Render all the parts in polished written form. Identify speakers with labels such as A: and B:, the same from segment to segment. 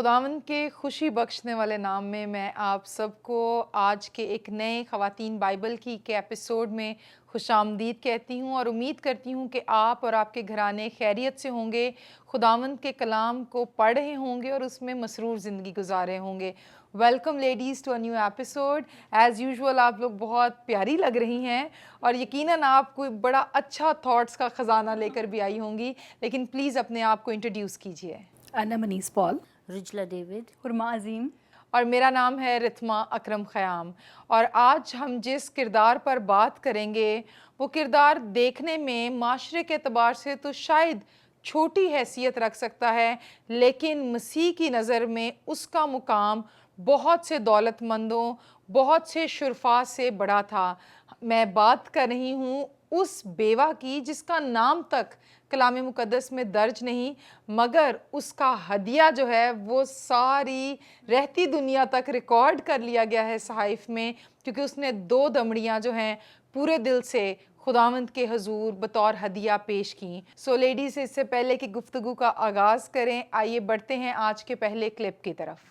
A: खुदावंद के खुशी बख्शने वाले नाम में मैं आप सबको आज के एक नए ख़वातीन बाइबल की के एपिसोड में खुशामदीद कहती हूँ और उम्मीद करती हूँ कि आप और आपके घराने खैरियत से होंगे, खुदावंद के कलाम को पढ़ रहे होंगे और उसमें मसरूर ज़िंदगी गुजार रहे होंगे। Welcome ladies to a new episode. As usual आप लोग बहुत प्यारी लग रही हैं और यकीनन आप कोई बड़ा अच्छा थॉट्स का ख़जाना लेकर भी आई होंगी, लेकिन प्लीज़ अपने आप को इंट्रोड्यूस कीजिए।
B: अना मनीस पॉल,
C: रिजला डेविड,
B: हुरमा अजीम
A: और मेरा नाम है रिथमा अकरम ख़याम। और आज हम जिस किरदार पर बात करेंगे वो किरदार देखने में माशरे के एतबार से तो शायद छोटी हैसियत रख सकता है, लेकिन मसीह की नज़र में उसका मुकाम बहुत से दौलतमंदों, बहुत से शुरफा से बड़ा था। मैं बात कर रही हूँ उस बेवा की जिसका नाम तक कलाम मुक़द्दस में दर्ज नहीं, मगर उसका हदिया जो है वो सारी रहती दुनिया तक रिकॉर्ड कर लिया गया है सहाइफ में, क्योंकि उसने 2 दमड़ियाँ जो हैं पूरे दिल से खुदावंद के हजूर बतौर हदिया पेश की। सो लेडीज़, इससे पहले कि गुफ्तगू का आगाज़ करें, आइए बढ़ते हैं आज के पहले क्लिप की तरफ।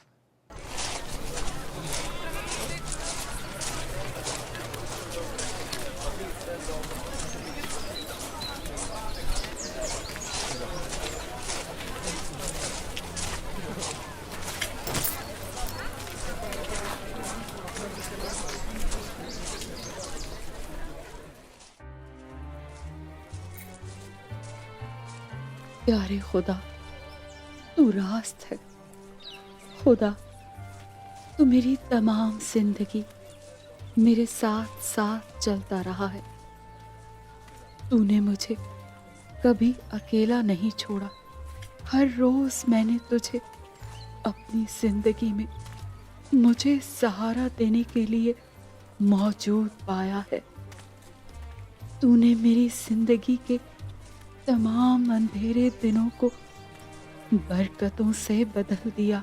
B: प्यारे खुदा, तू रास्त है। खुदा, तू मेरी तमाम जिंदगी मेरे साथ साथ चलता रहा है। तूने मुझे कभी अकेला नहीं छोड़ा। हर रोज मैंने तुझे अपनी जिंदगी में मुझे सहारा देने के लिए मौजूद पाया है। तूने मेरी जिंदगी के तमाम अंधेरे दिनों को बरकतों से बदल दिया।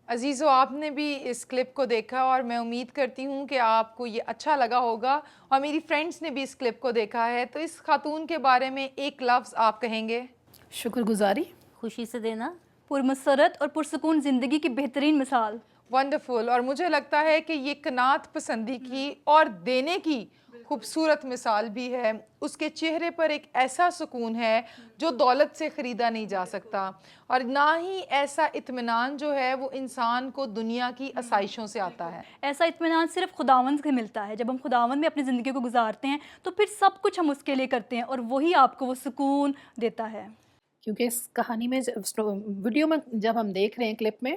A: अजीज़ों, आपने भी इस क्लिप को देखा और मैं उम्मीद करती हूँ कि आपको ये अच्छा लगा होगा और मेरी फ्रेंड्स ने भी इस क्लिप को देखा है। तो इस खातून के बारे में एक लफ्ज़ आप कहेंगे?
B: शुक्रगुजारी,
C: खुशी से देना,
B: पुरमसरत और पुरसकून ज़िंदगी की बेहतरीन मिसाल।
A: वंडरफुल। और मुझे लगता है कि ये कनात पसंदी की और देने की खूबसूरत मिसाल भी है। उसके चेहरे पर एक ऐसा सुकून है जो दौलत से ख़रीदा नहीं जा सकता, और ना ही ऐसा इत्मीनान जो है वो इंसान को दुनिया की आसाइशों से आता है।
B: ऐसा इत्मीनान सिर्फ खुदावंद से मिलता है। जब हम खुदावंद में अपनी ज़िंदगी को गुजारते हैं तो फिर सब कुछ हम उसके लिए करते हैं और वही आपको वो सुकून देता है।
D: क्योंकि इस कहानी में वीडियो में जब हम देख रहे हैं क्लिप में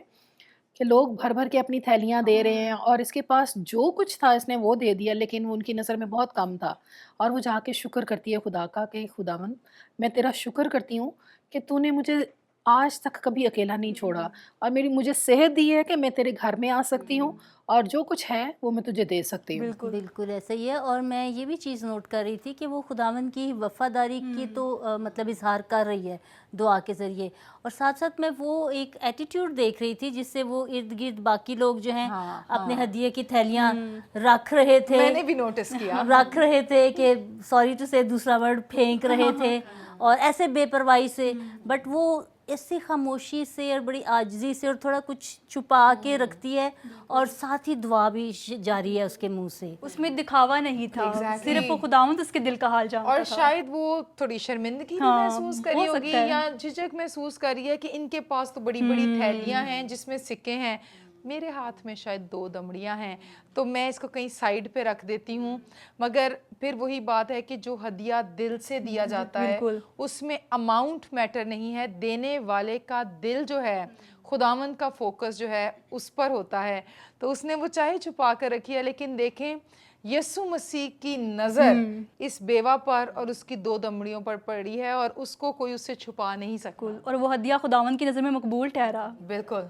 D: कि लोग भर भर के अपनी थैलियाँ दे रहे हैं और इसके पास जो कुछ था इसने वो दे दिया, लेकिन वो उनकी नज़र में बहुत कम था। और वो जाके शुक्र करती है खुदा का कि खुदावन, मैं तेरा शुक्र करती हूँ कि तूने मुझे आज तक कभी अकेला नहीं छोड़ा और मुझे सेहत दी है कि मैं तेरे घर में आ सकती हूँ और जो कुछ है वो मैं तुझे दे सकती हूँ।
C: बिल्कुल ऐसा ही है। और मैं ये भी चीज़ नोट कर रही थी कि वो खुदावंद की वफ़ादारी की तो मतलब इजहार कर रही है दुआ के ज़रिए, और साथ साथ मैं वो एक एटीट्यूड देख रही थी जिससे वो इर्द गिर्द बाकी लोग जो हैं अपने हदिये की थैलियाँ रख रहे थे।
A: मैंने भी नोटिस किया,
C: रख रहे थे कि सॉरी टू से दूसरा वर्ड फेंक रहे थे और ऐसे बेपरवाही से, बट वो ऐसी खामोशी से और बड़ी आजिज़ी से और थोड़ा कुछ छुपा के रखती है और साथ ही दुआ भी जारी है उसके मुंह से।
B: उसमें दिखावा नहीं था।
A: Exactly.
B: सिर्फ वो खुदावंद उसके दिल का हाल जानता
A: और
B: था।
A: शायद वो थोड़ी शर्मिंदगी भी महसूस करी
B: हो
A: होगी
B: सकता है।
A: या झिझक महसूस करी है कि इनके पास तो बड़ी बड़ी थैलियां हैं जिसमें सिक्के हैं, मेरे हाथ में शायद 2 दमड़ियां हैं, तो मैं इसको कहीं साइड पे रख देती हूँ। मगर फिर वही बात है कि जो हदिया दिल से दिया जाता है उसमें अमाउंट मैटर नहीं है, देने वाले का दिल जो है, खुदावंद का फोकस जो है उस पर होता है। तो उसने वो चाहे छुपा कर रखी है, लेकिन देखें यीशु मसीह की नज़र इस बेवा पर और उसकी 2 दमड़ियों पर पड़ी है और उसको कोई उससे छुपा नहीं सकता।
B: और वो हदिया खुदावंद की नज़र में मकबूल ठहरा।
A: बिल्कुल।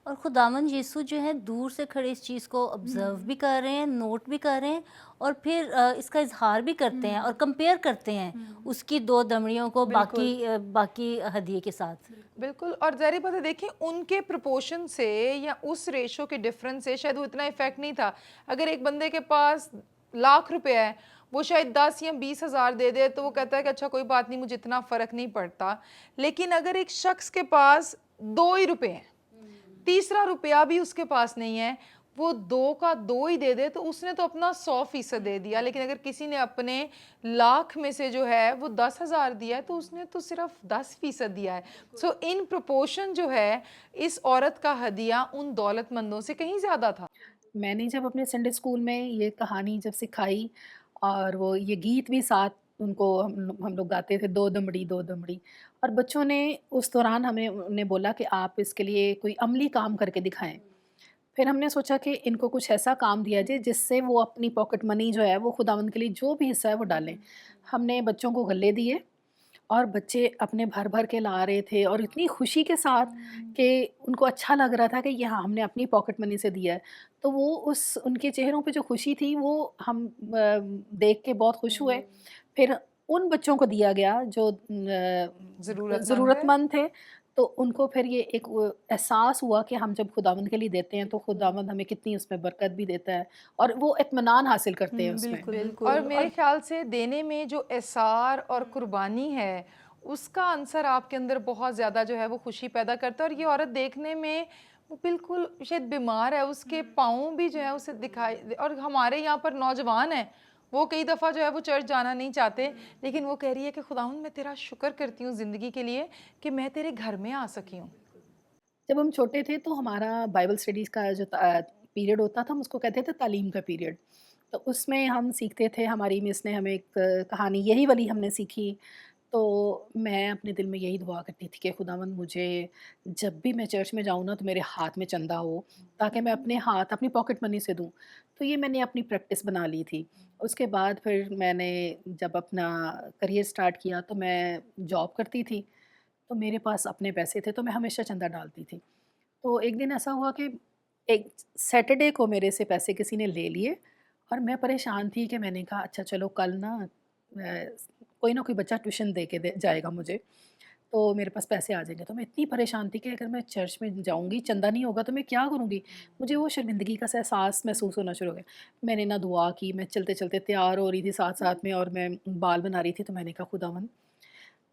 C: और खुदावंद यीशु जो है दूर से खड़े इस चीज़ को ऑब्ज़र्व भी कर रहे हैं, नोट भी कर रहे हैं और फिर इसका इजहार भी करते हैं और कंपेयर करते हैं उसकी 2 दमड़ियों को बाकी हदिये के साथ।
A: बिल्कुल। और ज़ाहिर बात है, देखिए उनके प्रपोर्शन से या उस रेशो के डिफरेंस से शायद वो इतना इफेक्ट नहीं था। अगर एक बंदे के पास लाख रुपए है, वो शायद 10 या 20 हज़ार दे दे तो वो कहता है कि अच्छा कोई बात नहीं, मुझे इतना फ़र्क नहीं पड़ता। लेकिन अगर एक शख्स के पास 2 ही रुपए हैं, तीसरा रुपया भी उसके पास नहीं है, वो 2 का 2 ही दे दे तो उसने तो अपना 100% दे दिया। लेकिन अगर किसी ने अपने लाख में से जो है वो 10,000 दिया है तो उसने तो सिर्फ 10% दिया है। सो इन प्रोपोर्शन जो है इस औरत का हदिया उन दौलतमंदों से कहीं ज़्यादा था।
D: मैंने जब अपने संडे स्कूल में ये कहानी जब सिखाई और वो ये गीत भी साथ उनको हम लोग गाते थे, दो दमड़ी, और बच्चों ने उस दौरान हमें उन्हें बोला कि आप इसके लिए कोई अमली काम करके दिखाएं। फिर हमने सोचा कि इनको कुछ ऐसा काम दिया जाए जिससे वो अपनी पॉकेट मनी जो है वो खुदावंद के लिए जो भी हिस्सा है वो डालें। हमने बच्चों को गल्ले दिए और बच्चे अपने भर भर के ला रहे थे और इतनी खुशी के साथ कि उनको अच्छा लग रहा था कि ये हाँ हमने अपनी पॉकेट मनी से दिया है। तो वो उस उनके चेहरों पे जो खुशी थी वो हम देख के बहुत खुश हुए। फिर उन बच्चों को दिया गया जो ज़रूरतमंद थे, तो उनको फिर ये एक वो एहसास हुआ कि हम जब खुदावंद के लिए देते हैं तो खुदावंद हमें कितनी उसमें बरकत भी देता है और वो इत्मीनान हासिल करते हैं उसमें।
B: बिल्कुल
A: और मेरे ख्याल से देने में जो एसार और कुर्बानी है उसका आंसर आपके अंदर बहुत ज़्यादा जो है वो खुशी पैदा करता है। और ये औरत देखने में वो बिल्कुल शायद बीमार है, उसके पाँव भी जो है उसे दिखाई और हमारे यहाँ पर नौजवान है वो कई दफ़ा जो है वो चर्च जाना नहीं चाहते, लेकिन वो कह रही है कि खुदावंद मैं तेरा शुक्र करती हूँ ज़िंदगी के लिए कि मैं तेरे घर में आ सकी हूँ।
D: जब हम छोटे थे तो हमारा बाइबल स्टडीज़ का जो पीरियड होता था हम उसको कहते थे तालीम का पीरियड। तो उसमें हम सीखते थे, हमारी मिस ने हमें एक कहानी यही वाली हमने सीखी। तो मैं अपने दिल में यही दुआ करती थी कि खुदावंद मुझे जब भी मैं चर्च में जाऊँ ना तो मेरे हाथ में चंदा हो ताकि मैं अपने हाथ अपनी पॉकेट मनी से दूँ। तो ये मैंने अपनी प्रैक्टिस बना ली थी। उसके बाद फिर मैंने जब अपना करियर स्टार्ट किया तो मैं जॉब करती थी, तो मेरे पास अपने पैसे थे तो मैं हमेशा चंदा डालती थी। तो एक दिन ऐसा हुआ कि एक सैटरडे को मेरे से पैसे किसी ने ले लिए और मैं परेशान थी कि मैंने कहा अच्छा चलो कल कोई ना कोई बच्चा ट्यूशन दे के दे जाएगा मुझे, तो मेरे पास पैसे आ जाएंगे। तो मैं इतनी परेशान थी कि अगर मैं चर्च में जाऊंगी चंदा नहीं होगा तो मैं क्या करूंगी। मुझे वो शर्मिंदगी का सा एहसास महसूस होना शुरू हो गया। मैंने ना दुआ की, मैं चलते चलते तैयार हो रही थी साथ साथ में और मैं बाल बना रही थी। तो मैंने कहा खुदावन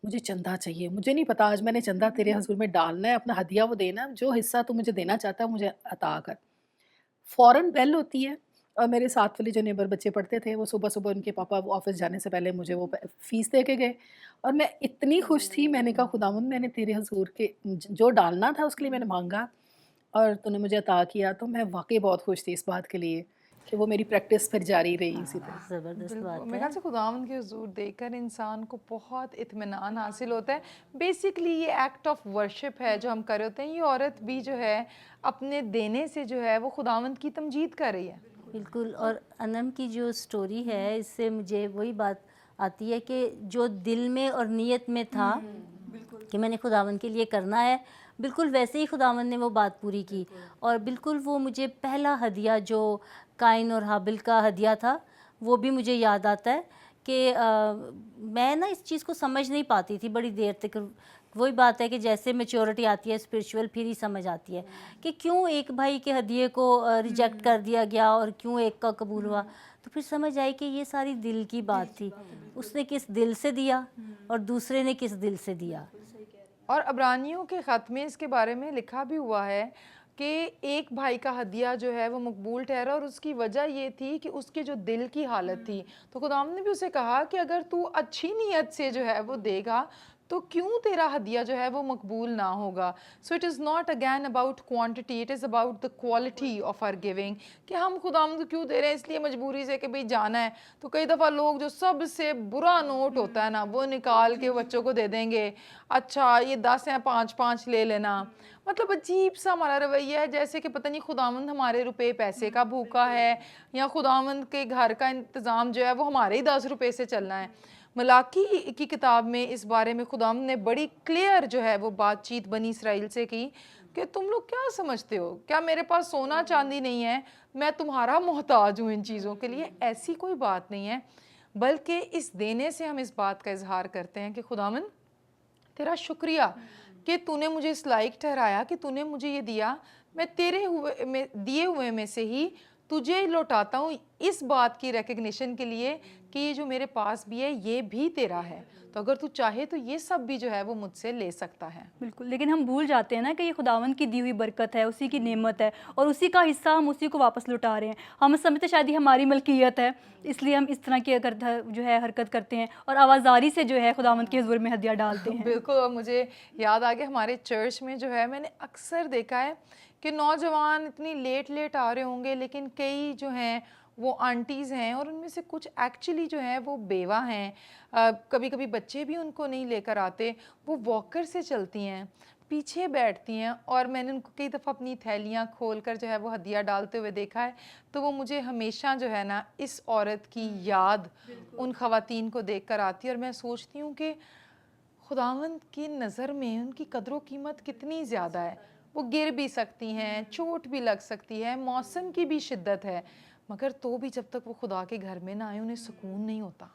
D: मुझे चंदा चाहिए, मुझे नहीं पता आज मैंने चंदा तेरे हज़ूर में डालना है, अपना हदिया वो देना है, जो हिस्सा तू मुझे देना चाहता है मुझे अता कर। फ़ौरन बेल होती है और मेरे साथ वाले जो नेबर बच्चे पढ़ते थे वो सुबह-सुबह उनके पापा वो ऑफ़िस जाने से पहले मुझे वो फ़ीस दे के गए और मैं इतनी खुश थी। मैंने कहा खुदावंद मैंने तेरे हज़ूर के जो डालना था उसके लिए मैंने माँगा और तूने मुझे अता किया। तो मैं वाक़ई बहुत खुश थी इस बात के लिए कि वो मेरी प्रैक्टिस फिर जारी रही इसी तरह।
C: ज़बरदस्त
A: बिल्कुल,
C: बात
A: मेरे
C: है।
A: ख्याल से खुदावंद के हुज़ूर देखकर इंसान को बहुत इत्मीनान हासिल होता है। बेसिकली ये एक्ट ऑफ वर्शिप है जो हम कर रहे होते हैं। ये औरत भी जो है अपने देने से जो है वो खुदावंद की तमजीद कर रही है।
C: बिल्कुल। और अनम की जो स्टोरी है इससे मुझे वही बात आती है कि जो दिल में और नीयत में था कि मैंने खुदावन के लिए करना है, बिल्कुल वैसे ही खुदावन ने वो बात पूरी की। और बिल्कुल वो मुझे पहला हदिया जो काइन और हाबिल का हदिया था वो भी मुझे याद आता है कि मैं ना इस चीज़ को समझ नहीं पाती थी बड़ी देर तक। वही बात है कि जैसे मैच्योरिटी आती है स्पिरिचुअल फिर ही समझ आती है कि क्यों एक भाई के हदिये को रिजेक्ट कर दिया गया और क्यों एक का कबूल हुआ। तो फिर समझ आई कि ये सारी दिल की बात थी, उसने किस दिल से दिया और दूसरे ने किस दिल से दिया।
A: और अब्रानियों के ख़त में इसके बारे में लिखा भी हुआ है कि एक भाई का हदिया जो है वो मकबूल ठहरा और उसकी वजह ये थी कि उसके जो दिल की हालत थी। तो खुदावंद ने भी उसे कहा कि अगर तू अच्छी नीयत से जो है वो देगा तो क्यों तेरा हदिया जो है वो मकबूल ना होगा। So it is not again about quantity, it is about the quality of our giving कि हम खुदावंद को क्यों दे रहे हैं इसलिए मजबूरी से कि भाई जाना है। तो कई दफ़ा लोग जो सबसे बुरा नोट होता है ना वो निकाल के बच्चों को दे देंगे, अच्छा ये 10 हैं 5-5 ले लेना। मतलब अजीब सा हमारा रवैया है जैसे कि पता नहीं खुदावंद हमारे रुपए पैसे का भूखा है या खुदावंद के घर का इंतज़ाम जो है वो हमारे ही 10 रुपए से चलना है। मलाकी की किताब में इस बारे में खुदावंद ने बड़ी क्लियर जो है वो बातचीत बनी इसराइल से की कि तुम लोग क्या समझते हो, क्या मेरे पास सोना चांदी नहीं है, मैं तुम्हारा मोहताज हूँ इन चीज़ों के लिए। ऐसी कोई बात नहीं है, बल्कि इस देने से हम इस बात का इजहार करते हैं कि खुदावंद तेरा शुक्रिया कि तूने मुझे इस लायक ठहराया कि तूने मुझे ये दिया, मैं तेरे हुए में दिए हुए में से ही तुझे लौटाता हूँ। इस बात की रिकग्निशन के लिए कि ये जो मेरे पास भी है ये भी तेरा है, तो अगर तू चाहे तो ये सब भी जो है वो मुझसे ले सकता है।
B: बिल्कुल, लेकिन हम भूल जाते हैं ना कि ये खुदावंद की दी हुई बरकत है, उसी की नेमत है और उसी का हिस्सा हम उसी को वापस लौटा रहे हैं। हम समझते शायद ये हमारी मलकियत है, इसलिए हम इस तरह की जो है हरकत करते हैं और आवाज़ारी से जो है खुदावंद के हुज़ूर में हदिया डालते हैं।
A: बिल्कुल, और मुझे याद आ गया हमारे चर्च में जो है मैंने अक्सर देखा है कि नौजवान इतनी लेट लेट आ रहे होंगे, लेकिन कई जो हैं वो आंटीज़ हैं और उनमें से कुछ एक्चुअली जो है वो बेवा हैं। कभी कभी बच्चे भी उनको नहीं लेकर आते, वो वॉकर से चलती हैं, पीछे बैठती हैं और मैंने उनको कई दफ़ा अपनी थैलियाँ खोल कर जो है वो हदिया डालते हुए देखा है। तो वो मुझे हमेशा जो है ना इस औरत की याद उन ख़वातीन को देख कर आती है और मैं सोचती हूँ कि खुदावंद की नज़र में उनकी कदर कीमत कितनी ज़्यादा है। वो गिर भी सकती हैं, चोट भी लग सकती है, मौसम की भी शिद्दत है, मगर तो भी जब तक वो खुदा के घर में ना आए उन्हें सुकून नहीं होता।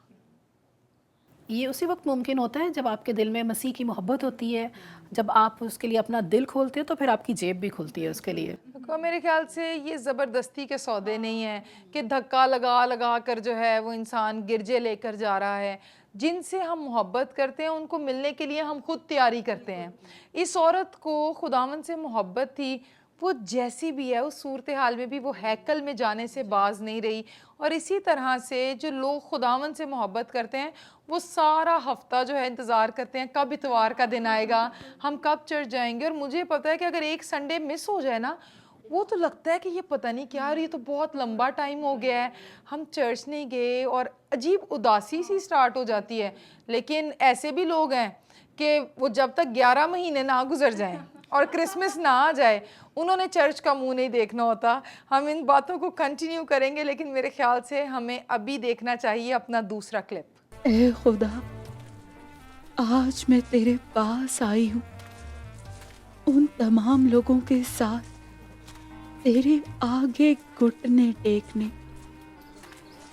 D: ये उसी वक्त मुमकिन होता है जब आपके दिल में मसीह की मोहब्बत होती है, जब आप उसके लिए अपना दिल खोलते हैं तो फिर आपकी जेब भी खुलती है उसके लिए।
A: तो मेरे ख्याल से ये ज़बरदस्ती के सौदे नहीं हैं कि धक्का लगा लगा कर जो है वो इंसान गिरजे लेकर जा रहा है। जिनसे हम मोहब्बत करते हैं उनको मिलने के लिए हम खुद तैयारी करते हैं। इस औरत को खुदावन से मोहब्बत थी, वो जैसी भी है उस सूरत हाल में भी वो हैकल में जाने से बाज नहीं रही। और इसी तरह से जो लोग खुदावन से मोहब्बत करते हैं वो सारा हफ्ता जो है इंतज़ार करते हैं कब इतवार का दिन आएगा, हम कब चर्च जाएंगे। और मुझे पता है कि अगर एक संडे मिस हो जाए ना, वो तो लगता है कि ये पता नहीं क्या, ये तो बहुत लंबा टाइम हो गया है, हम चर्च नहीं गए, और अजीब उदासी सी स्टार्ट हो जाती है। लेकिन ऐसे भी लोग हैं कि वो जब तक 11 महीने ना गुजर जाएं और क्रिसमस ना आ जाए उन्होंने चर्च का मुंह नहीं देखना होता। हम इन बातों को कंटिन्यू करेंगे, लेकिन मेरे ख्याल से हमें अभी देखना चाहिए अपना दूसरा क्लिप।
E: ए खुदा, आज मैं तेरे पास आई हूँ उन तमाम लोगों के साथ तेरे आगे घुटने टेकने,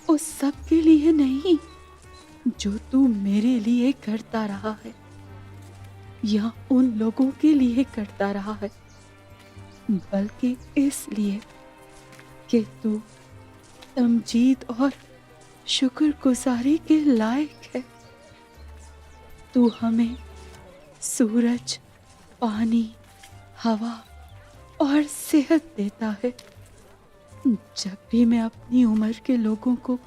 E: उस सब के लिए नहीं जो तू मेरे लिए करता रहा है या उन लोगों के लिए करता रहा है, बल्कि इसलिए कि तू तमजीद और शुक्रगुजारी के लायक है। तू हमें सूरज, पानी, हवा और सेहत देता है। जब भी मैं अपनी उम्र के लोगों को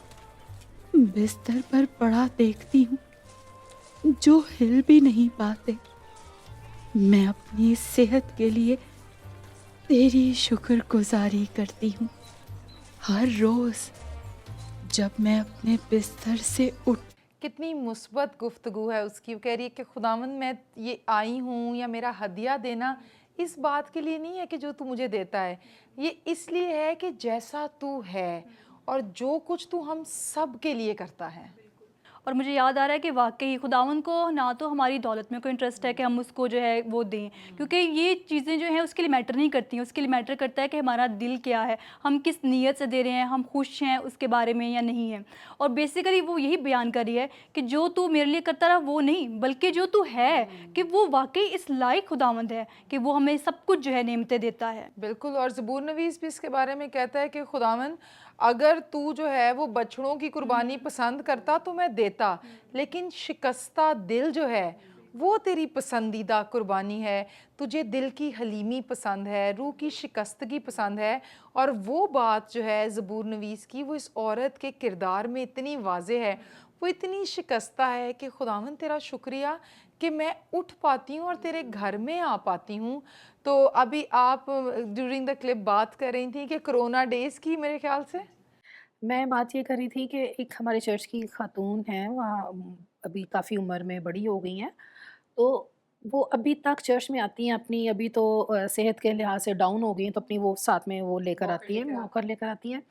E: बिस्तर पर पड़ा देखती हूँ जो हिल भी नहीं पाते, मैं अपनी सेहत के लिए तेरी शुक्रगुजारी करती हूँ। हर रोज़ जब मैं अपने बिस्तर से उठ,
A: कितनी मुस्बत गुफ्तगू है उसकी। वो कह रही है कि खुदावंद मैं ये आई हूँ या मेरा हदिया देना इस बात के लिए नहीं है कि जो तू मुझे देता है, ये इसलिए है कि जैसा तू है और जो कुछ तू हम सब के लिए करता है।
B: और मुझे याद आ रहा है कि वाकई खुदावंद को ना तो हमारी दौलत में कोई इंटरेस्ट है कि हम उसको जो है वो दें, क्योंकि ये चीज़ें जो हैं उसके लिए मैटर नहीं करती हैं। उसके लिए मैटर करता है कि हमारा दिल क्या है, हम किस नीयत से दे रहे हैं, हम खुश हैं उसके बारे में या नहीं हैं। और बेसिकली वो यही बयान कर रही है कि जो तू मेरे लिए करता रहा वो नहीं, बल्कि जो तू है कि वो वाकई इस लायक खुदावंद है कि वो हमें सब कुछ जो है नेमतें देता है।
A: बिल्कुल, और ज़बूर नवीस भी इसके बारे में कहता है कि खुदावंद अगर तू जो है वो बछड़ों की कुर्बानी पसंद करता तो मैं देता, लेकिन शिकस्ता दिल जो है वो तेरी पसंदीदा कुर्बानी है। तुझे दिल की हलीमी पसंद है, रूह की शिकस्तगी पसंद है। और वो बात जो है ज़बूर नवीस की वो इस औरत के किरदार में इतनी वाज़े है, वो इतनी शिकस्ता है कि खुदावंद तेरा शुक्रिया कि मैं उठ पाती हूँ और तेरे घर में आ पाती हूँ। तो अभी आप ड्यूरिंग द क्लिप बात कर रही थी कि कोरोना डेज़ की, मेरे ख्याल से
D: मैं बात ये कर रही थी कि एक हमारे चर्च की खातून हैं, वहाँ अभी काफ़ी उम्र में बड़ी हो गई हैं, तो वो अभी तक चर्च में आती हैं अपनी, अभी तो सेहत के लिहाज से डाउन हो गई हैं, तो अपनी वो साथ में वो लेकर आती हैं, वॉकर लेकर आती हैं।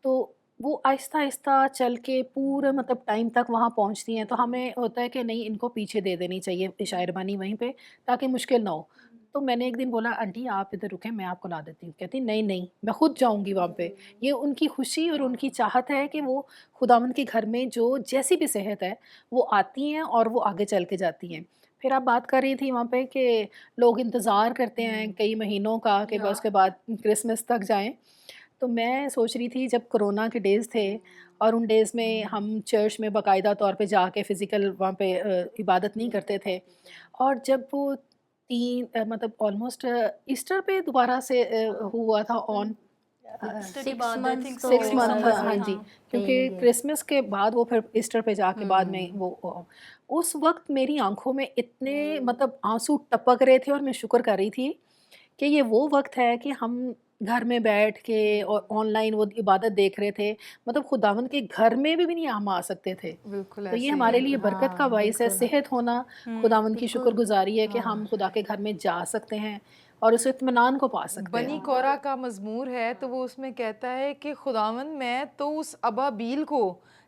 D: तो वो आहिस्ता-आहिस्ता चल के पूरे मतलब टाइम तक वहाँ पहुँचती हैं, तो हमें होता है कि नहीं इनको पीछे दे देनी चाहिए शायरबानी वहीं पे, ताकि मुश्किल ना हो। तो मैंने एक दिन बोला, आंटी आप इधर रुकें, मैं आपको ला देती हूँ। कहती नहीं, नहीं मैं खुद जाऊँगी वहाँ पे। ये उनकी खुशी और उनकी चाहत है कि वो खुदावंद के घर में जो जैसी भी सेहत है, वो आती हैं और वो आगे चल के जाती हैं। फिर आप बात कर रही थी वहाँ पे कि लोग इंतज़ार करते हैं कई महीनों का कि बस उसके बाद क्रिसमस तक जाएँ। तो मैं सोच रही थी जब कोरोना के डेज़ थे और उन डेज़ में हम चर्च में बाकायदा तौर पे जाके फ़िज़िकल वहाँ पे इबादत नहीं करते थे। और जब वो मतलब ऑलमोस्ट ईस्टर पे दोबारा से हुआ था ऑन
B: ईस्टर के
C: 6
B: बाद आई
C: मंथ्स
B: थिंक
C: तो
D: 6 मंथ,
B: दिसंबर
D: हाँ
B: में,
D: जी,
B: हाँ।
D: क्योंकि
C: रहेंगे।
D: क्रिसमस के बाद वो फिर ईस्टर पे जाके बाद में
C: हुँ।
D: वो उस वक़्त मेरी आँखों में इतने मतलब आँसू टपक रहे थे और मैं शुक्र कर रही थी कि ये वो वक़्त है कि हम घर में बैठ के और ऑनलाइन वो इबादत देख रहे थे। मतलब खुदावंद के घर में भी नहीं हम आ सकते थे।
A: बिल्कुल
D: तो ये
A: ऐसे ही
D: हमारे
A: है।
D: लिए बरकत का
C: हाँ,
D: बाइस है,
C: बिल्कुल।
D: सेहत होना
B: हुँ।
D: खुदावंद की
C: बिल्कुल,
D: शुक्रगुज़ारी है कि हम
C: हाँ।
D: खुदा के घर में जा सकते हैं और उस इत्मीनान को पा सकते
A: बनी
D: हैं।
A: कोरा का मज़मूर है तो वो उसमें कहता है कि खुदावंद मैं तो उस अबाबील को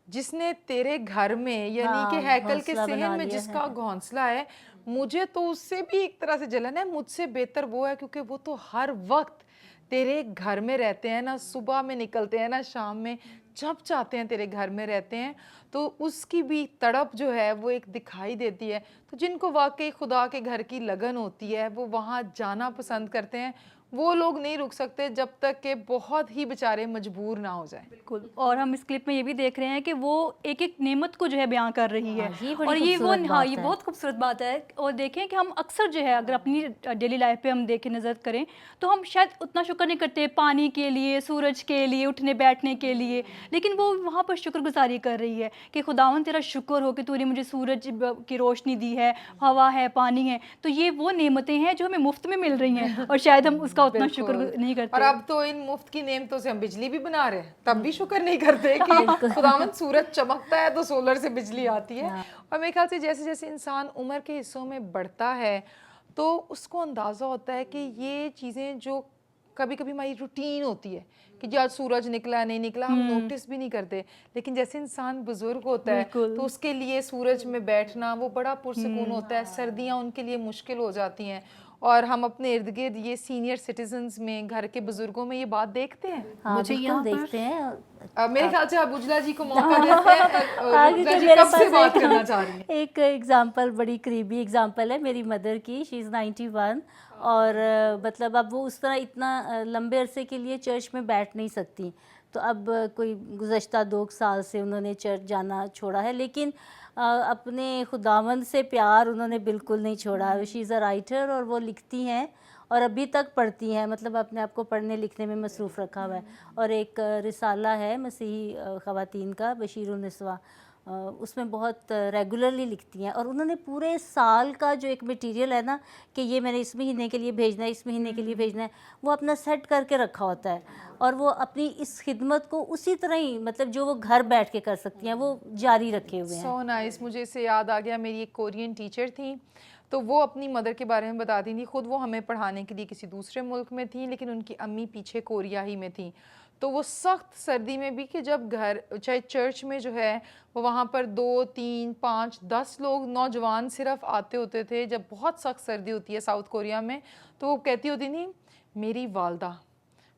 A: जिसने तेरे घर में यानी कि
C: हाँ,
A: हैकल के
C: घोंसला
A: सहन
C: बना
A: में
C: लिया है।
A: जिसका घोंसला है, मुझे तो उससे भी एक तरह से जलन है। मुझसे बेहतर वो है क्योंकि वो तो हर वक्त तेरे घर में रहते हैं, ना सुबह में निकलते हैं ना शाम में, जब चाहते हैं तेरे घर में रहते हैं। तो उसकी भी तड़प जो है वो एक दिखाई देती है। तो जिनको वाकई खुदा के घर की लगन होती है वो वहाँ जाना पसंद करते हैं। वो लोग नहीं रुक सकते जब तक कि बहुत ही बेचारे मजबूर ना हो जाएं।
B: बिल्कुल। और हम इस क्लिप में ये भी देख रहे हैं कि वो एक-एक नेमत को जो है बयाँ कर रही है।
C: हाँ, ये बड़ी
B: और ये वो
C: खूबसूरत
B: हाँ, ये
C: बात है।
B: बहुत खूबसूरत बात है। और देखें कि हम अक्सर जो है अगर अपनी डेली लाइफ पे हम देखें, नज़र करें, तो हम शायद उतना शुक्र नहीं करते पानी के लिए, सूरज के लिए, उठने-बैठने के लिए। लेकिन वो वहाँ पर शुक्रगुज़ारी कर रही है कि खुदावंद तेरा शुक्र हो कि तूने मुझे सूरज की रोशनी दी है, हवा है, पानी है। तो ये वो नेमतें हैं जो हमें मुफ्त में मिल रही हैं और शायद हम उसका उतना शुक्र
A: बिल्कुल।
B: नहीं
A: और
B: करते।
A: अब तो इन मुफ्त की नेमतों से हम बिजली भी बना रहे हैं, तब भी शुक्र नहीं करते कि खुदावंद सूरज चमकता है तो सोलर से बिजली आती है। और मेरे ख्याल से जैसे जैसे इंसान उम्र के हिस्सों में बढ़ता है तो उसको अंदाज़ा होता है कि ये चीज़ें जो कभी कभी हमारी रूटीन होती है कि जी आज सूरज निकला नहीं निकला हम नोटिस भी नहीं करते। लेकिन जैसे इंसान बुजुर्ग होता है
B: बिल्कुल।
A: तो उसके लिए सूरज में बैठना वो बड़ा पुरसकून होता है। सर्दियाँ उनके लिए मुश्किल हो जाती हैं। और हम अपने इर्द गिर्द ये सीनियर सिटीजन्स में, घर के बुजुर्गों में ये बात देखते हैं।
C: हाँ,
D: मुझे
C: बिल्कुल
D: यहाँ पर
C: देखते हैं।
A: मेरे ख्याल से आप उजला जी को मौका देते हैं।
C: हाँ,
A: उजला
C: क्योंकि
A: जी
C: मेरे
A: कब से
C: पास
A: बात करना चाह रही हैं?
C: एक एग्जांपल, बड़ी करीबी एग्जांपल है मेरी मदर की। शी इज़ 91 और मतलब अब वो उस तरह इतना लंबे अरसे के लिए चर्च में बैठ नहीं सकती। तो अब कोई गुज़श्ता 2 साल से उन्होंने चर्च जाना छोड़ा है, लेकिन अपने खुदावंद से प्यार उन्होंने बिल्कुल नहीं छोड़ा। शी इज़ अ राइटर और वो लिखती हैं और अभी तक पढ़ती हैं, मतलब अपने आप को पढ़ने लिखने में मसरूफ़ रखा हुआ है। और एक रिसाला है मसीही ख़वातीन का, बशीरुन निस्वा, उसमें बहुत रेगुलरली लिखती हैं। और उन्होंने पूरे साल का जो एक मटेरियल है ना कि ये मैंने इस महीने के लिए भेजना है, इस महीने के लिए भेजना है, वो अपना सेट करके रखा होता है। और वो अपनी इस खिदमत को उसी तरह ही, मतलब जो वो घर बैठ के कर सकती हैं, वो जारी रखे हुए हैं।
A: So nice. मुझे इससे याद आ गया, मेरी एक कोरियन टीचर थी तो वो अपनी मदर के बारे में बताती थी। खुद वो हमें पढ़ाने के लिए किसी दूसरे मुल्क में थी लेकिन उनकी अम्मी पीछे कोरिया ही में थी। तो वो सख्त सर्दी में भी कि जब घर चाहे चर्च में जो है वो वहाँ पर 2, 3, 5, 10 लोग नौजवान सिर्फ आते होते थे जब बहुत सख्त सर्दी होती है साउथ कोरिया में। तो वो कहती होती थी मेरी वालदा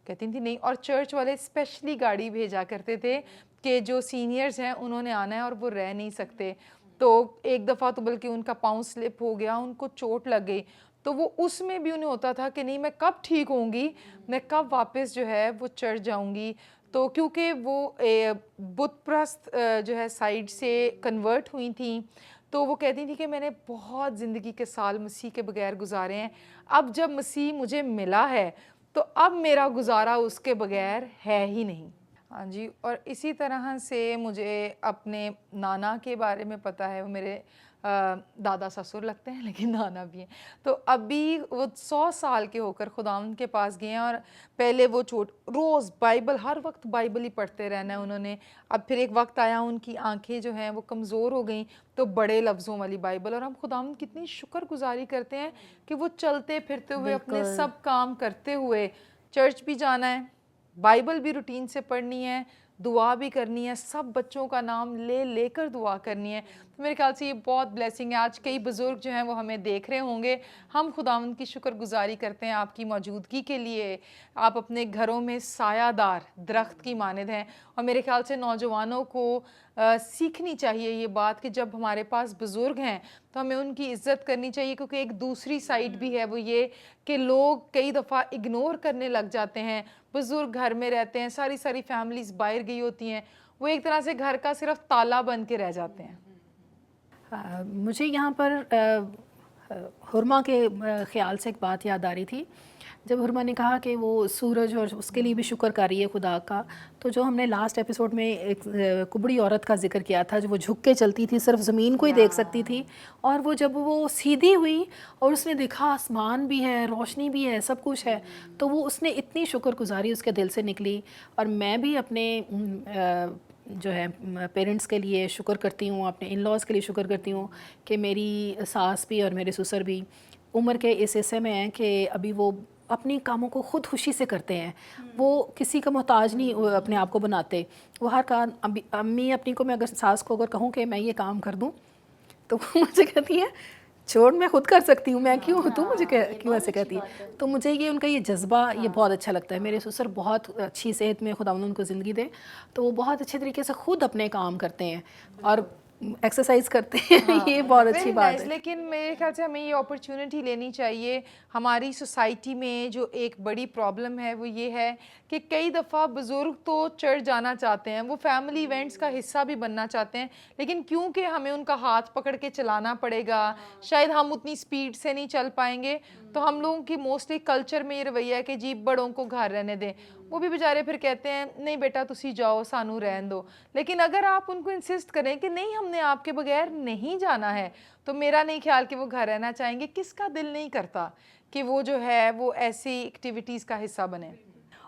A: कहती थी नहीं। और चर्च वाले स्पेशली गाड़ी भेजा करते थे कि जो सीनियर्स हैं उन्होंने आना है और वो रह नहीं सकते। तो एक दफ़ा तो बल्कि उनका पाँव स्लिप हो गया, उनको चोट लग गई। तो वो उसमें भी उन्हें होता था कि नहीं मैं कब ठीक होंगी, मैं कब वापस जो है वो चर्च जाऊंगी। तो क्योंकि वो बुत प्रस्त जो है साइड से कन्वर्ट हुई थी तो वो कहती थी कि मैंने बहुत ज़िंदगी के साल मसीह के बगैर गुजारे हैं, अब जब मसीह मुझे मिला है तो अब मेरा गुजारा उसके बगैर है ही नहीं। हाँ जी। और इसी तरह से मुझे अपने नाना के बारे में पता है। वो मेरे दादा ससुर लगते हैं लेकिन नाना भी हैं। तो अभी वो 100 साल के होकर खुदावंद के पास गए हैं और पहले वो रोज़ बाइबल, हर वक्त बाइबल ही पढ़ते रहना है उन्होंने। अब फिर एक वक्त आया उनकी आंखें जो हैं वो कमज़ोर हो गई तो बड़े लफ्ज़ों वाली बाइबल। और हम खुदावंद कितनी शुक्रगुजारी करते हैं कि वो चलते फिरते हुए अपने
C: बिल्कुल।
A: सब काम करते हुए चर्च भी जाना है, बाइबल भी रूटीन से पढ़नी है, दुआ भी करनी है, सब बच्चों का नाम ले लेकर दुआ करनी है। तो मेरे ख्याल से ये बहुत ब्लेसिंग है। आज कई बुज़ुर्ग जो हैं वो हमें देख रहे होंगे। हम खुदावंद की शुक्रगुजारी करते हैं आपकी मौजूदगी के लिए। आप अपने घरों में सायादार दरख्त की मानद हैं। और मेरे ख्याल से नौजवानों को सीखनी चाहिए ये बात कि जब हमारे पास बुज़ुर्ग हैं तो हमें उनकी इज्जत करनी चाहिए, क्योंकि एक दूसरी साइड भी है, वो ये कि लोग कई दफ़ा इग्नोर करने लग जाते हैं। बुज़ुर्ग घर में रहते हैं, सारी सारी फैमिलीज़ बाहर गई होती हैं, वो एक तरह से घर का सिर्फ ताला बन के रह जाते हैं।
D: मुझे यहाँ पर हुरमा के ख़्याल से एक बात याद आ रही थी। जब हुरमा ने कहा कि वो सूरज और उसके लिए भी शुक्र कर रही है खुदा का, तो जो हमने लास्ट एपिसोड में एक कुबड़ी औरत का जिक्र किया था, जो वो झुक के चलती थी, सिर्फ ज़मीन को ही देख सकती थी, और वो जब वो सीधी हुई और उसने देखा आसमान भी है, रोशनी भी है, सब कुछ है, तो वो उसने इतनी शुक्रगुजारी उसके दिल से निकली। और मैं भी अपने जो है पेरेंट्स के लिए शुक्र करती हूँ, अपने इन लॉज़ के लिए शुक्र करती हूँ कि मेरी सास भी और मेरे ससुर भी उम्र के इस हिस्से में हैं कि अभी वो अपनी कामों को ख़ुद खुशी से करते हैं। वो किसी का मोहताज नहीं अपने आप को बनाते। वो हर काम अम्मी अपनी को, मैं अगर सास को अगर कहूँ कि मैं ये काम कर दूँ, तो वो मुझे कहती है छोड़, मैं खुद कर सकती हूँ, मैं क्यों, तू मुझे क्यों ऐसे कहती है। तो मुझे ये उनका ये जज्बा ये बहुत अच्छा लगता है। मेरे ससुर बहुत अच्छी सेहत में, खुदा उनको ज़िंदगी दे, तो वो बहुत अच्छे तरीके से खुद अपने काम करते हैं और एक्सरसाइज करते हैं। ये बहुत अच्छी बात है।
A: लेकिन मेरे ख्याल से हमें ये अपॉर्चुनिटी लेनी चाहिए। हमारी सोसाइटी में जो एक बड़ी प्रॉब्लम है वो ये है कि कई दफ़ा बुज़ुर्ग तो चढ़ जाना चाहते हैं, वो फैमिली इवेंट्स का हिस्सा भी बनना चाहते हैं, लेकिन क्योंकि हमें उनका हाथ पकड़ के चलाना पड़ेगा, शायद हम उतनी स्पीड से नहीं चल पाएंगे, तो हम लोगों की मोस्टली कल्चर में ये रवैया है कि जी बड़ों को घर रहने दें। वो भी बेचारे फिर कहते हैं नहीं बेटा तुसी जाओ, सानू रहन दो। लेकिन अगर आप उनको इंसिस्ट करें कि नहीं हमने आपके बगैर नहीं जाना है, तो मेरा नहीं ख्याल कि वो घर रहना चाहेंगे। किसका दिल नहीं करता कि वो जो है वो ऐसी एक्टिविटीज़ का हिस्सा बने।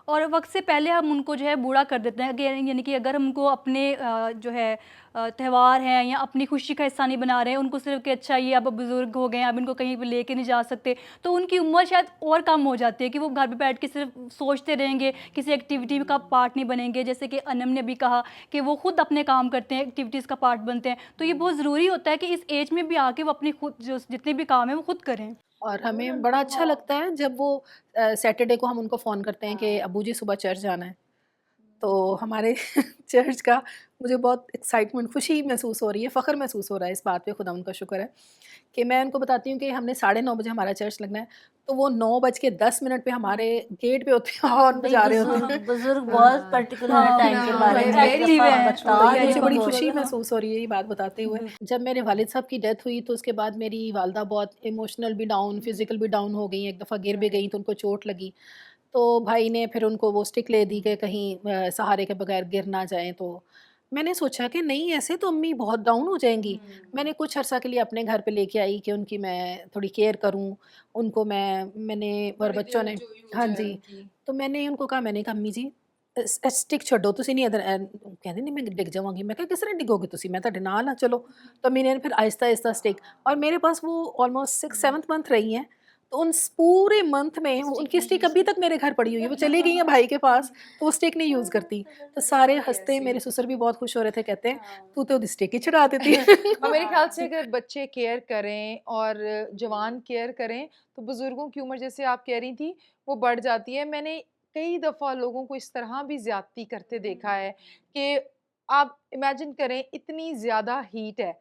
B: और वक्त से पहले हम उनको जो है बूढ़ा कर देते हैं, यानी कि अगर हमको अपने जो है त्यौहार हैं या अपनी खुशी का हिस्सा नहीं बना रहे हैं, उनको सिर्फ कि अच्छा ये अब बुज़ुर्ग हो गए हैं, अब इनको कहीं पर लेके नहीं जा सकते, तो उनकी उम्र शायद और कम हो जाती है कि वो घर पे बैठ के सिर्फ सोचते रहेंगे, किसी एक्टिविटी का पार्ट नहीं बनेंगे। जैसे कि अनम ने भी कहा कि वो खुद अपने काम करते हैं, एक्टिविटीज़ का पार्ट बनते हैं। तो ये बहुत ज़रूरी होता है कि इस एज में भी आके वो अपनी खुद जो जितने भी काम हैं वो खुद करें।
D: और हमें बड़ा अच्छा लगता है जब वो सैटरडे को हम उनको फ़ोन करते हैं कि अबू जी सुबह चर्च जाना है, तो हमारे चर्च का मुझे बहुत एक्साइटमेंट, खुशी महसूस हो रही है, फ़ख्र महसूस हो रहा है इस बात पे, खुदा उनका शुक्र है कि मैं उनको बताती हूँ कि हमने 9:30 बजे हमारा चर्च लगना है, तो वो 9:10 पे हमारे गेट पे होते हैं, हॉर्न बजा रहे होते हैं।
C: बुजुर्ग बहुत पर्टिकुलर टाइम के बारे में
B: एक्टिव हैं।
D: मुझे बड़ी खुशी महसूस हो रही है ये बात बताते हुए। जब मेरे वालिद साहब की डेथ हुई तो उसके बाद मेरी वालदा बहुत इमोशनल भी डाउन, फिज़िकल भी डाउन हो गई। एक दफ़ा गिर भी गई तो उनको चोट लगी, तो भाई ने फिर उनको वो स्टिक ले दी कि कहीं सहारे के बगैर गिर ना जाएँ। तो मैंने सोचा कि नहीं ऐसे तो अम्मी बहुत डाउन हो जाएंगी। मैंने कुछ अर्सा के लिए अपने घर पे लेके आई कि उनकी मैं थोड़ी केयर करूं, उनको मैंने और बच्चों ने, हाँ जी, तो मैंने उनको कहा, मैंने कहा अम्मी जी स्टिक छो तुसी नहीं इधर, कहते नहीं मैं डिग जावांगी। मैं कहा किस तरह डिगोगे तुसी, मैं ਤੁਹਾਡੇ ਨਾਲ ਆ चलो। तो मैंने फिर आहिस्ता आहिस्ता स्टिक, और मेरे पास वो ऑलमोस्ट 6-7 मंथ रही हैं, तो उन पूरे मंथ में उनकी स्टिक अभी तक मेरे घर पड़ी हुई है। वो चली गई हैं भाई के पास, तो वो स्टिक नहीं यूज़ करती। तो सारे हंसते, मेरे ससुर भी बहुत खुश हो रहे थे, कहते हैं तू तो स्टिक ही छुड़ा देती है।
A: और मेरे ख्याल से अगर बच्चे केयर करें और जवान केयर करें तो बुज़ुर्गों की उम्र जैसे आप कह रही थी वो बढ़ जाती है। मैंने कई दफ़ा लोगों को इस तरह भी ज़्यादती करते देखा है कि आप इमेजिन करें इतनी ज़्यादा हीट है,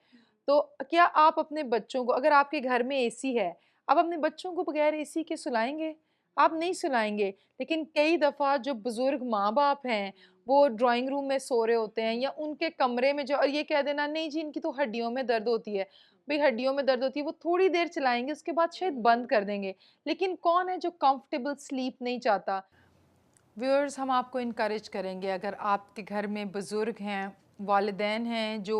A: तो क्या आप अपने बच्चों को, अगर आपके घर में एसी है, आप अपने बच्चों को बगैर एसी के सुलाएंगे? आप नहीं सुलाएंगे। लेकिन कई दफ़ा जो बुज़ुर्ग माँ बाप हैं वो ड्राइंग रूम में सो रहे होते हैं या उनके कमरे में जो, और ये कह देना नहीं जी इनकी तो हड्डियों में दर्द होती है, भाई हड्डियों में दर्द होती है, वो थोड़ी देर चलाएंगे उसके बाद शायद बंद कर देंगे। लेकिन कौन है जो कंफर्टेबल स्लीप नहीं चाहता? व्यूअर्स, हम आपको इनकरेज करेंगे, अगर आपके घर में बुज़ुर्ग हैं, वालिदैन हैं जो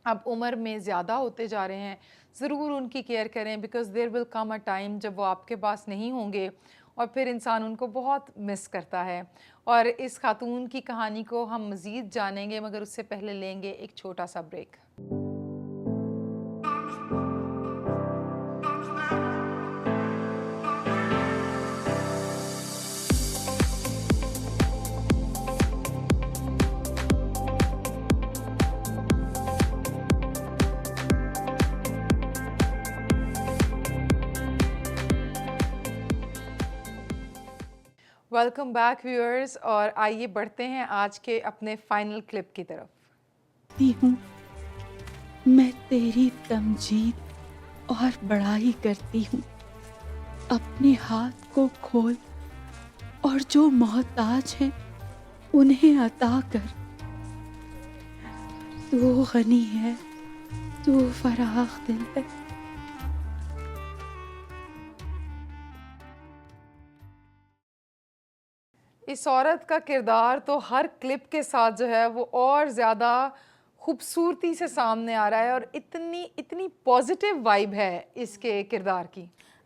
A: अब उम्र में ज़्यादा होते जा रहे हैं, ज़रूर उनकी केयर करें, because there will come a time जब वो आपके पास नहीं होंगे और फिर इंसान उनको बहुत मिस करता है। और इस खातून की कहानी को हम मज़ीद जानेंगे, मगर उससे पहले लेंगे एक छोटा सा ब्रेक। वेलकम बैक व्यूअर्स, और आइए बढ़ते हैं आज के अपने फाइनल क्लिप की तरफ।
E: ती हूँ मैं तेरी तमजीद और बड़ाई करती हूँ। अपने हाथ को खोल और जो मोहताज हैं उन्हें अता कर। तू गनी है, तू फराख दिल है।
A: इस औरत का किरदार तो हर क्लिप के साथ जो है वो और ज़्यादा खूबसूरती से सामने आ रहा है और इतनी इतनी पॉजिटिव वाइब है इसके किरदार की।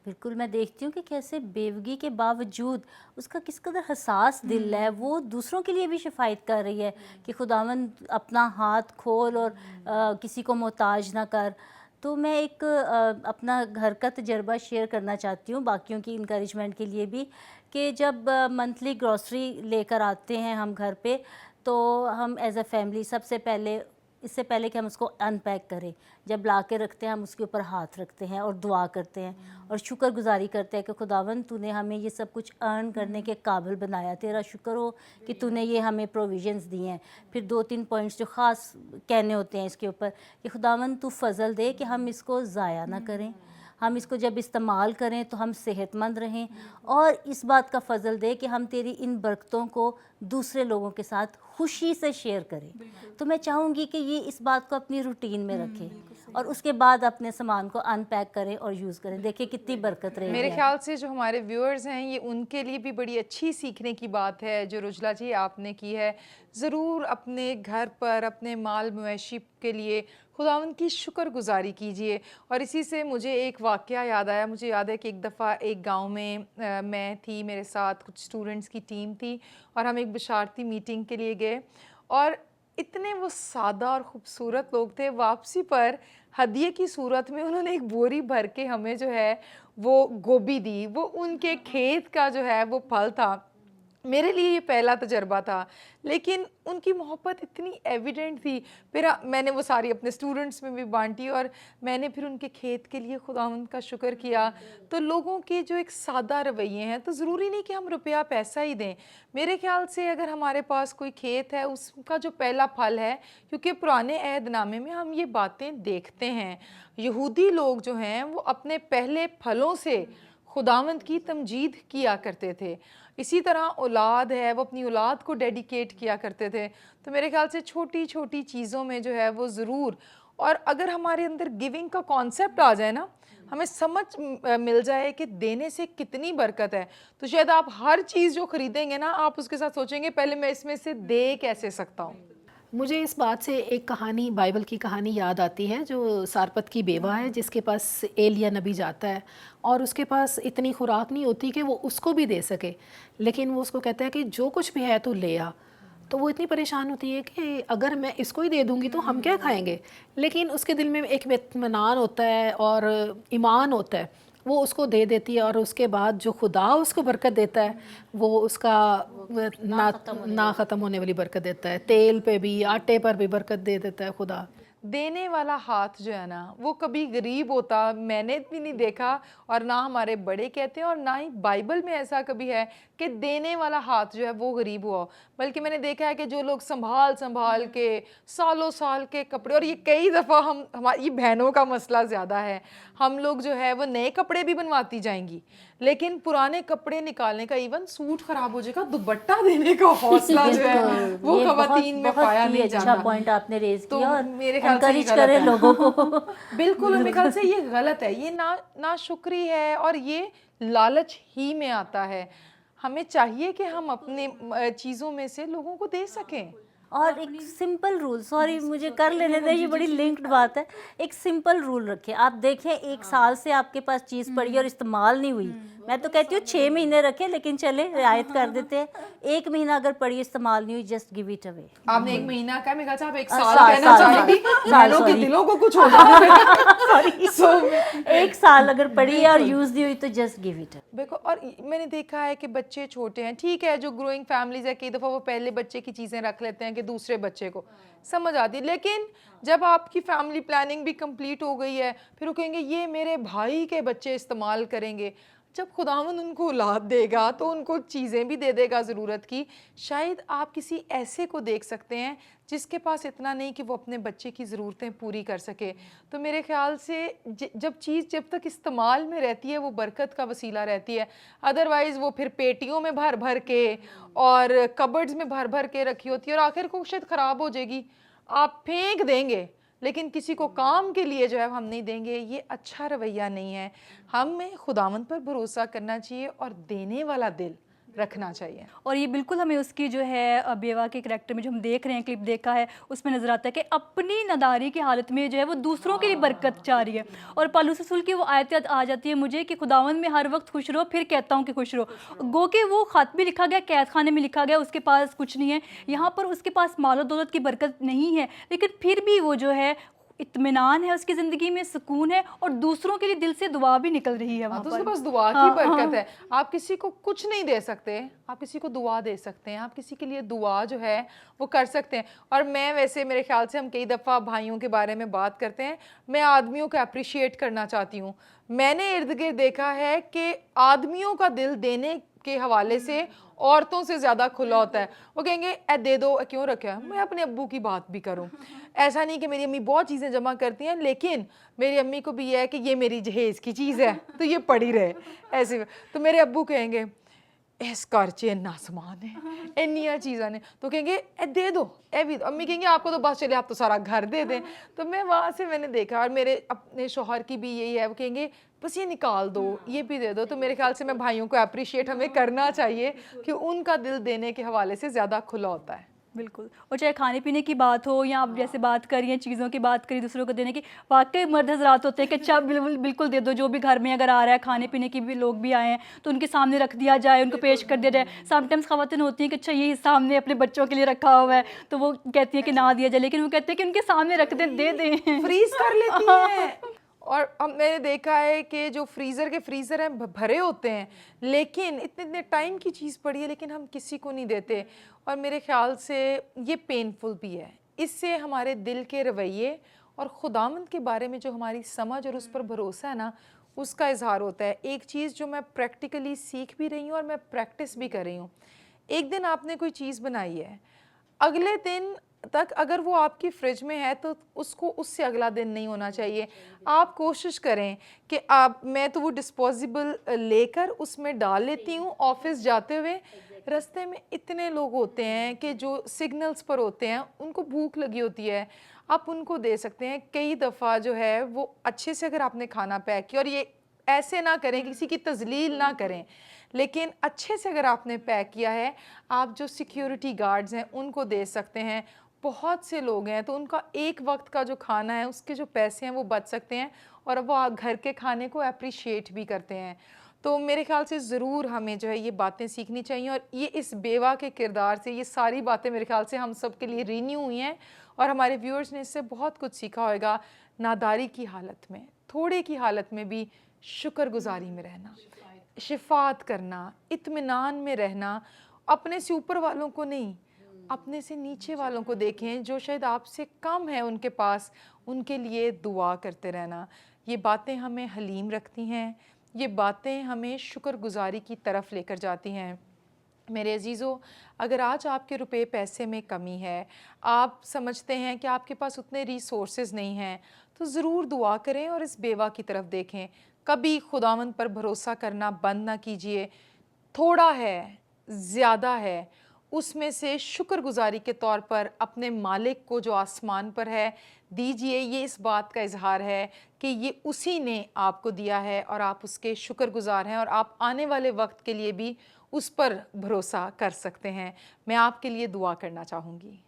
C: बिल्कुल, मैं देखती हूँ कि कैसे बेवगी के बावजूद उसका किस कदर हसास दिल है, वो दूसरों के लिए भी शफायत कर रही है कि खुदावंद अपना हाथ खोल और किसी को मोहताज ना कर। तो मैं एक अपना घर का तजर्बा शेयर करना चाहती हूँ बाकियों की इंकरेजमेंट के लिए भी, कि जब मंथली ग्रॉसरी लेकर आते हैं हम घर पे, तो हम एज़ अ फैमिली सबसे पहले, इससे पहले कि हम उसको अनपैक करें, जब ला के रखते हैं हम उसके ऊपर हाथ रखते हैं और दुआ करते हैं और शुक्रगुजारी करते हैं कि खुदावंद तूने हमें ये सब कुछ अर्न करने के काबिल बनाया, तेरा शुक्र हो कि तूने ये हमें प्रोविजंस दिए हैं। फिर 2-3 पॉइंट्स जो ख़ास कहने होते हैं इसके ऊपर कि खुदावंद तू फ़ज़ल दे कि हम इसको ज़ाया ना करें, हम इसको जब इस्तेमाल करें तो हम सेहतमंद रहें, और इस बात का फ़ज़ल दे कि हम तेरी इन बरकतों को दूसरे लोगों के साथ खुशी से शेयर करें। तो मैं चाहूँगी कि ये इस बात को अपनी रूटीन में रखें और उसके बाद अपने सामान को अनपैक करें और यूज़ करें। देखिए कितनी बरकत रहेगी।
A: मेरे ख्याल से जो हमारे व्यूअर्स हैं ये उनके लिए भी बड़ी अच्छी सीखने की बात है जो रुजला जी आपने की है। ज़रूर अपने घर पर अपने माल मवेशी के लिए खुदावंद की शुक्रगुजारी कीजिए। और इसी से मुझे एक वाक़या याद आया। मुझे याद है कि एक दफ़ा एक गांव में मैं थी, मेरे साथ कुछ स्टूडेंट्स की टीम थी और हम एक बशारती मीटिंग के लिए गए और इतने वो सादा और ख़ूबसूरत लोग थे। वापसी पर हदिये की सूरत में उन्होंने एक बोरी भर के हमें जो है वो गोभी दी। वो उनके खेत का जो है वो फल था। मेरे लिए ये पहला तजर्बा था, लेकिन उनकी मोहब्बत इतनी एविडेंट थी। फिर मैंने वो सारी अपने स्टूडेंट्स में भी बांटी और मैंने फिर उनके खेत के लिए खुदावंद का शुक्र किया। तो लोगों के जो एक सादा रवैये हैं, तो ज़रूरी नहीं कि हम रुपया पैसा ही दें। मेरे ख्याल से अगर हमारे पास कोई खेत है, उसका जो पहला फल है, क्योंकि पुराने अहदनामे में हम ये बातें देखते हैं, यहूदी लोग जो हैं वो अपने पहले फलों से खुदावंद की तमजीद किया करते थे। इसी तरह औलाद है, वो अपनी औलाद को डेडिकेट किया करते थे। तो मेरे ख्याल से छोटी छोटी चीज़ों में जो है वो ज़रूर, और अगर हमारे अंदर गिविंग का कॉन्सेप्ट आ जाए ना, हमें समझ मिल जाए कि देने से कितनी बरकत है, तो शायद आप हर चीज़ जो ख़रीदेंगे ना, आप उसके साथ सोचेंगे पहले मैं इसमें से दे कैसे सकता हूँ।
D: मुझे इस बात से एक कहानी, बाइबल की कहानी याद आती है, जो सारपत की बेवा है जिसके पास एलिया नबी जाता है और उसके पास इतनी खुराक नहीं होती कि वो उसको भी दे सके, लेकिन वो उसको कहता है कि जो कुछ भी है तो ले आ। तो वो इतनी परेशान होती है कि अगर मैं इसको ही दे दूंगी तो हम क्या खाएंगे, लेकिन उसके दिल में एक इत्मीनान होता है और ईमान होता है, वो उसको दे देती है और उसके बाद जो खुदा उसको बरकत देता है वो उसका ना ख़त्म होने वाली बरकत देता है। तेल पे भी, आटे पर भी बरकत दे देता है खुदा।
A: देने वाला हाथ जो है ना वो कभी गरीब होता मैंने भी नहीं देखा, और ना हमारे बड़े कहते हैं और ना ही बाइबल में ऐसा कभी है कि देने वाला हाथ जो है वो गरीब हुआ। बल्कि मैंने देखा है कि जो लोग संभाल संभाल के सालों साल के कपड़े, और ये कई दफ़ा हमारी बहनों का मसला ज़्यादा है, हम लोग जो है वो नए कपड़े भी बनवाती जाएंगी, लेकिन पुराने कपड़े निकालने का, इवन सूट खराब हो जाएगा, दुपट्टा देने का हौसला जो है वो
C: ये
A: खवातीन में पाया नहीं जाता।
C: अच्छा पॉइंट आपने रेज
A: तो
C: किया और
A: मेरे ख्याल से ये
C: एनकरेज
A: गलत
C: करें
A: है।
C: लोगों को।
A: बिल्कुल, मेरे ख्याल से ये गलत है, ये ना शुक्री है और ये लालच ही में आता है। हमें चाहिए कि हम अपने चीज़ों में से लोगों को दे सकें।
C: और एक सिंपल रूल, सॉरी मुझे कर लेने दें, ये बड़ी लिंक्ड बात है। एक सिंपल रूल रखें। आप देखें 1 साल से आपके पास चीज़ पड़ी और इस्तेमाल नहीं हुई, मैं तो कहती हूँ 6 महीने रखें, लेकिन चले रियायत कर देते हैं। 1 महीना अगर पड़ी इस्तेमाल नहीं हुई, जस्ट गिव इट अवे।
A: आपने 1 महीना कहा, मेरे ख्याल से आप 1 साल
C: साल,
A: कहना
C: साल,
A: चाहेंगी,
C: साल,
A: बहनों के
C: sorry।
A: दिलों को कुछ हो जाए।
C: सॉरी 1 साल अगर पड़ी है और यूज़ नहीं हुई तो जस्ट गिव इट अवे।
A: देखो, और मैंने देखा है कि बच्चे छोटे हैं, ठीक है, जो ग्रोइंग फैमिलीज है, कई दफ़ा वो पहले बच्चे की चीज़ें रख लेते हैं कि दूसरे बच्चे को समझ आती है, लेकिन जब आपकी फैमिली प्लानिंग भी कंप्लीट हो गई है, फिर वो कहेंगे ये मेरे भाई के बच्चे इस्तेमाल करेंगे। जब खुदावंद उनको औलाद देगा तो उनको चीज़ें भी दे देगा ज़रूरत की। शायद आप किसी ऐसे को देख सकते हैं जिसके पास इतना नहीं कि वो अपने बच्चे की ज़रूरतें पूरी कर सके। तो मेरे ख़्याल से जब तक इस्तेमाल में रहती है वो बरकत का वसीला रहती है, अदरवाइज़ वो फिर पेटियों में भर भर के और कबर्ड्स में भर भर के रखी होती है और आखिर को शायद ख़राब हो जाएगी, आप फेंक देंगे लेकिन किसी को काम के लिए जो है हम नहीं देंगे। ये अच्छा रवैया नहीं है। हमें खुदावंद पर भरोसा करना चाहिए और देने वाला दिल रखना चाहिए।
B: और ये बिल्कुल हमें उसकी जो है बेवा के करैक्टर में जो हम देख रहे हैं, क्लिप देखा है, उसमें नज़र आता है कि अपनी नादारी की हालत में जो है वो दूसरों के लिए बरकत चाह रही है। और पालूस रसूल की वो आयत याद आ जाती है मुझे कि खुदावंद में हर वक्त खुश रहो, फिर कहता हूँ कि खुश रहो। गो कि वो ख़त भी लिखा गया, कैद खाने में लिखा गया, उसके पास कुछ नहीं है, यहाँ पर उसके पास मालो दौलत की बरकत नहीं है, लेकिन फिर भी वो जो है इत्मीनान है, उसकी ज़िंदगी में सुकून है और दूसरों के लिए दिल से दुआ भी निकल रही है वहाँ
A: तो
B: पर।
A: उसके पास दुआ की बरकत है। आप किसी को कुछ नहीं दे सकते, आप किसी को दुआ दे सकते हैं, आप किसी के लिए दुआ जो है वो कर सकते हैं। और मैं वैसे मेरे ख्याल से हम कई दफ़ा भाइयों के बारे में बात करते हैं, मैं आदमियों को अप्रिशिएट करना चाहती हूँ। मैंने इर्द गिर्द देखा है कि आदमियों का दिल देने के हवाले से औरतों से ज़्यादा खुला होता है। वो कहेंगे ए दे दो, क्यों रखा है, मैं अपने अब्बू की बात भी करूं। ऐसा नहीं कि मेरी अम्मी बहुत चीज़ें जमा करती हैं, लेकिन मेरी अम्मी को भी यह है कि ये मेरी जहेज़ की चीज़ है तो ये पड़ी रहे ऐसे। तो मेरे अब्बू कहेंगे इस घर च इन्ना समान है, इन्नियां चीज़ां ने, तो कहेंगे ए दे दो, ए भी दो। अम्मी कहेंगे आपको तो बस चले आप तो सारा घर दे दें। तो मैं वहाँ से मैंने देखा, और मेरे अपने शौहर की भी यही है, वो कहेंगे बस ये निकाल दो, ये भी दे दो। तो मेरे ख्याल से मैं भाइयों को अप्रिशिएट हमें करना चाहिए कि उनका दिल देने के हवाले से ज़्यादा खुला होता है।
B: बिल्कुल। और चाहे खाने पीने की बात हो या आप जैसे बात करिए चीज़ों की बात करी दूसरों को देने की, वाकई मर्द हजरात होते हैं कि अच्छा बिल्कुल बिल्कुल दे दो, जो भी घर में अगर आ रहा है खाने पीने की भी लोग भी आए हैं तो उनके सामने रख दिया जाए, उनको पेश कर दिया जाए। समटाइम्स ख़वातीन होती हैं कि अच्छा ये सामने अपने बच्चों के लिए रखा हुआ है तो वो कहती है कि ना दिया जाए, लेकिन वो कहते हैं कि उनके सामने रख दें, दे दें,
A: फ्रीज कर लेती हैं। और अब मैंने देखा है कि जो फ्रीज़र के फ्रीज़र हैं भरे होते हैं, लेकिन इतने इतने टाइम की चीज़ पड़ी है लेकिन हम किसी को नहीं देते। और मेरे ख्याल से ये पेनफुल भी है। इससे हमारे दिल के रवैये और खुदावंद के बारे में जो हमारी समझ और उस पर भरोसा है ना, उसका इजहार होता है। एक चीज़ जो मैं प्रैक्टिकली सीख भी रही हूँ और मैं प्रैक्टिस भी कर रही हूँ, एक दिन आपने कोई चीज़ बनाई है, अगले दिन तक अगर वो आपकी फ्रिज में है तो उसको उससे अगला दिन नहीं होना चाहिए। आप कोशिश करें कि मैं तो वो डिस्पोजेबल लेकर उसमें डाल लेती हूँ। ऑफिस जाते हुए रास्ते में इतने लोग होते हैं कि जो सिग्नल्स पर होते हैं, उनको भूख लगी होती है, आप उनको दे सकते हैं। कई दफ़ा जो है वो अच्छे से अगर आपने खाना पैक किया, और ये ऐसे ना करें, किसी की तजलील ना करें, लेकिन अच्छे से अगर आपने पैक किया है, आप जो सिक्योरिटी गार्ड्स हैं उनको दे सकते हैं। बहुत से लोग हैं तो उनका एक वक्त का जो खाना है उसके जो पैसे हैं वो बच सकते हैं और अब वो घर के खाने को अप्रिशिएट भी करते हैं। तो मेरे ख्याल से ज़रूर हमें जो है ये बातें सीखनी चाहिए। और ये इस बेवा के किरदार से ये सारी बातें मेरे ख्याल से हम सब के लिए रीन्यू हुई हैं और हमारे व्यूअर्स ने इससे बहुत कुछ सीखा होगा। नादारी की हालत में, थोड़े की हालत में भी शुक्रगुजारी में रहना, शिफात करना, इत्मीनान में रहना, अपने से ऊपर वालों को नहीं, अपने से नीचे वालों को देखें जो शायद आपसे कम है उनके पास, उनके लिए दुआ करते रहना। ये बातें हमें हलीम रखती हैं, ये बातें हमें शुक्रगुजारी की तरफ लेकर जाती हैं। मेरे अजीज़ों, अगर आज आपके रुपए पैसे में कमी है, आप समझते हैं कि आपके पास उतने रिसोर्सेज नहीं हैं, तो ज़रूर दुआ करें और इस बेवा की तरफ देखें। कभी खुदावंद पर भरोसा करना बंद ना कीजिए। थोड़ा है, ज़्यादा है, उसमें से शुक्रगुजारी के तौर पर अपने मालिक को जो आसमान पर है दीजिए। ये इस बात का इजहार है कि ये उसी ने आपको दिया है और आप उसके शुक्रगुजार हैं और आप आने वाले वक्त के लिए भी उस पर भरोसा कर सकते हैं। मैं आपके लिए दुआ करना चाहूँगी।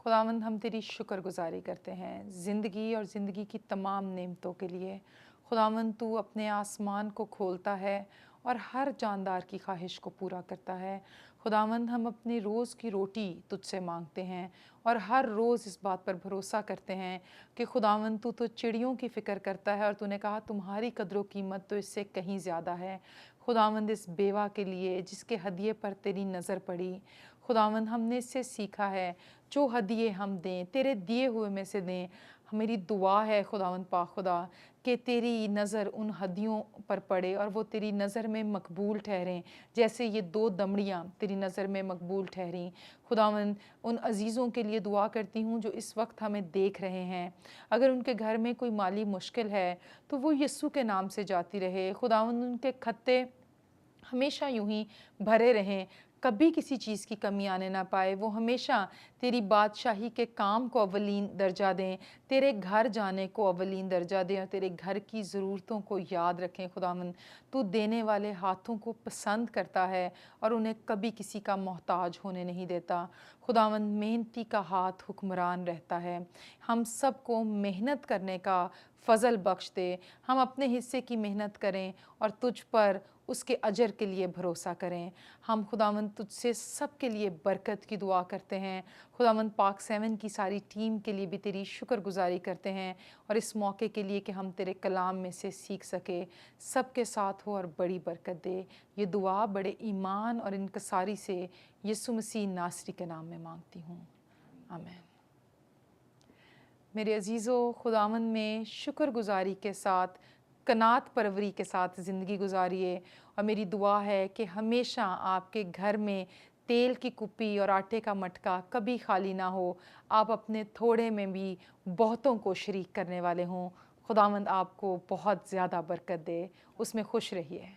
A: खुदावंद, हम तेरी शुक्रगुजारी करते हैं ज़िंदगी और ज़िंदगी की तमाम नेमतों के लिए। खुदावंद, तू अपने आसमान को खोलता है और हर जानदार की ख्वाहिश को पूरा करता है। खुदावंद, हम अपनी रोज़ की रोटी तुझसे मांगते हैं और हर रोज़ इस बात पर भरोसा करते हैं कि खुदावंद तू तो चिड़ियों की फ़िक्र करता है और तूने कहा तुम्हारी कदर कीमत तो इससे कहीं ज़्यादा है। खुदावंद, इस बेवा के लिए जिसके हदिये पर तेरी नज़र पड़ी, खुदावंद हमने इससे सीखा है जो हदिये हम दें तेरे दिए हुए में से दें। मेरी दुआ है खुदावंद पाक खुदा कि तेरी नज़र उन हड्डियों पर पड़े और वो तेरी नज़र में मकबूल ठहरें, जैसे ये 2 दमड़ियाँ तेरी नज़र में मकबूल ठहरीं। खुदावंद उन अज़ीज़ों के लिए दुआ करती हूँ जो इस वक्त हमें देख रहे हैं, अगर उनके घर में कोई माली मुश्किल है तो वो यीशु के नाम से जाती रहे। खुदावंद उनके खत्ते हमेशा यूं ही भरे रहें, कभी किसी चीज़ की कमी आने ना पाए। वो हमेशा तेरी बादशाही के काम को अव्वलीन दर्जा दें, तेरे घर जाने को अव्वलीन दर्जा दें और तेरे घर की ज़रूरतों को याद रखें। खुदावंद तू देने वाले हाथों को पसंद करता है और उन्हें कभी किसी का मोहताज होने नहीं देता। खुदावंद मेहनती का हाथ हुक्मरान रहता है। हम सबको मेहनत करने का फ़ज़ल बख्श दे, हम अपने हिस्से की मेहनत करें और तुझ पर उसके अजर के लिए भरोसा करें। हम खुदावंद तुझसे सब के लिए बरकत की दुआ करते हैं। खुदावंद पाक 7 की सारी टीम के लिए भी तेरी शुक्रगुजारी करते हैं और इस मौके के लिए कि हम तेरे कलाम में से सीख सके। सबके साथ हो और बड़ी बरकत दे। ये दुआ बड़े ईमान और इनकसारी से यीशु मसीह नासरी के नाम में मांगती हूँ, आमीन। मेरे अजीज़ों, खुदावंद में शुक्रगुजारी के साथ, कनात परवरी के साथ ज़िंदगी गुजारिए और मेरी दुआ है कि हमेशा आपके घर में तेल की कुप्पी और आटे का मटका कभी खाली ना हो। आप अपने थोड़े में भी बहुतों को शरीक करने वाले हों। खुदावंद आपको बहुत ज़्यादा बरकत दे। उसमें खुश रहिए।